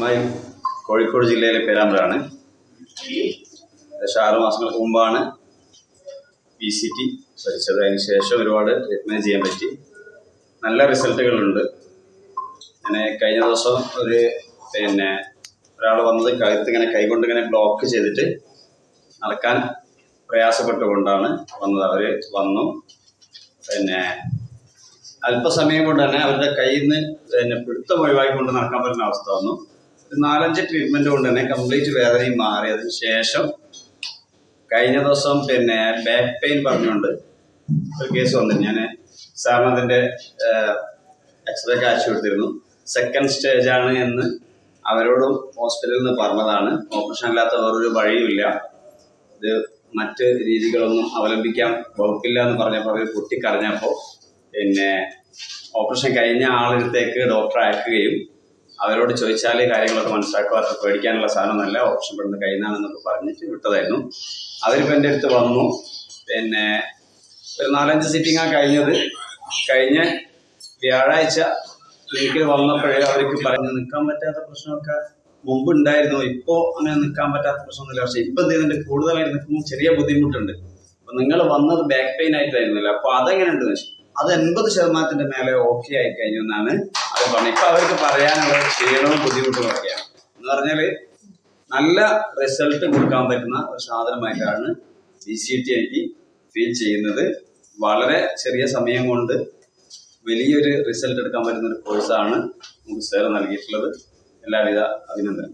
കോഴിക്കോട് ജില്ലയിലെ പേരാമ്പ്രയാണ്. ഏകദേശം 6 മാസങ്ങൾക്ക് മുമ്പാണ് PCT പഠിച്ചത്. അതിന് ശേഷം ഒരുപാട് ട്രീറ്റ്മെൻറ്റ് ചെയ്യാൻ പറ്റി. നല്ല റിസൾട്ടുകളുണ്ട്. അങ്ങനെ കഴിഞ്ഞ ദിവസം ഒരാൾ വന്നത് കഴുത്തിങ്ങനെ കൈകൊണ്ട് ഇങ്ങനെ ബ്ലോക്ക് ചെയ്തിട്ട് നടക്കാൻ പ്രയാസപ്പെട്ടുകൊണ്ടാണ് വന്നത്. അവർ വന്നു. അല്പസമയം കൊണ്ട് തന്നെ അവരുടെ കയ്യിൽ നിന്ന് പിടുത്തം ഒഴിവാക്കിക്കൊണ്ട് നടക്കാൻ പറ്റുന്ന അവസ്ഥ വന്നു. 4-5 ട്രീറ്റ്മെൻറ്റ് കൊണ്ട് തന്നെ കംപ്ലീറ്റ് വേദനയും മാറി. അതിന് ശേഷം കഴിഞ്ഞ ദിവസം ബാക്ക് പെയിൻ പറഞ്ഞുകൊണ്ട് ഒരു കേസ് വന്നിട്ട് ഞാൻ സാറിന് അതിൻ്റെ എക്സ്റേ ഒക്കെ അയച്ചു കൊടുത്തിരുന്നു. 2nd സ്റ്റേജാണ് എന്ന് അവരോടും ഹോസ്പിറ്റലിൽ നിന്ന് പറഞ്ഞതാണ്. ഓപ്പറേഷൻ അല്ലാത്ത വേറൊരു വഴിയുമില്ല, ഇത് മറ്റ് രീതികളൊന്നും അവലംബിക്കാൻ വകുപ്പില്ല എന്ന് പറഞ്ഞപ്പോൾ അവർ പൊട്ടിക്കരഞ്ഞപ്പോൾ ഓപ്പറേഷൻ കഴിഞ്ഞ ആളടുത്തേക്ക് ഡോക്ടർ അയക്കുകയും അവരോട് ചോദിച്ചാൽ കാര്യങ്ങളൊക്കെ മനസ്സിലാക്കുക, അത്ര പേടിക്കാനുള്ള സാധനമൊന്നുമല്ല, ഓപ്പറേഷൻ പെട്ടെന്ന് കഴിഞ്ഞാണെന്നൊക്കെ പറഞ്ഞിട്ട് വിട്ടതായിരുന്നു. അവരിപ്പോൾ എൻ്റെ അടുത്ത് വന്നു. ഒരു 4-5 സിറ്റിങ്ങാണ് കഴിഞ്ഞത്. കഴിഞ്ഞ വ്യാഴാഴ്ച ക്ലിനിക്കിൽ വന്നപ്പോഴേ അവർക്ക് പറഞ്ഞ് നിൽക്കാൻ പറ്റാത്ത പ്രശ്നമൊക്കെ മുമ്പ് ഉണ്ടായിരുന്നു. ഇപ്പോൾ അങ്ങനെ നിൽക്കാൻ പറ്റാത്ത പ്രശ്നമൊന്നുമില്ല. പക്ഷേ ഇപ്പം എന്ത് ചെയ്യുന്നുണ്ട്, കൂടുതലായിട്ട് നിൽക്കുമ്പോൾ ചെറിയ ബുദ്ധിമുട്ടുണ്ട്. അപ്പം നിങ്ങൾ വന്നത് ബാക്ക് പെയിൻ ആയിട്ടായിരുന്നില്ല, അപ്പോൾ അതെങ്ങനെ ഉണ്ടെന്ന് വെച്ചാൽ അത് 80% മേലെ ഓക്കെ ആയി കഴിഞ്ഞു എന്നാണ് അവർ പറഞ്ഞത്. ഇപ്പം അവർക്ക് പറയാനുള്ള ക്ഷീണവും ബുദ്ധിമുട്ടും ഒക്കെയാണ്. എന്ന് പറഞ്ഞാൽ നല്ല റിസൾട്ട് കൊടുക്കാൻ പറ്റുന്ന ഒരു സാധനമായിട്ടാണ് PCT എനിക്ക് ഫീൽ ചെയ്യുന്നത്. വളരെ ചെറിയ സമയം കൊണ്ട് വലിയൊരു റിസൾട്ട് എടുക്കാൻ പറ്റുന്ന ഒരു കോഴ്സാണ് നമുക്ക് സാർ നൽകിയിട്ടുള്ളത്. എല്ലാവിധ അഭിനന്ദനം.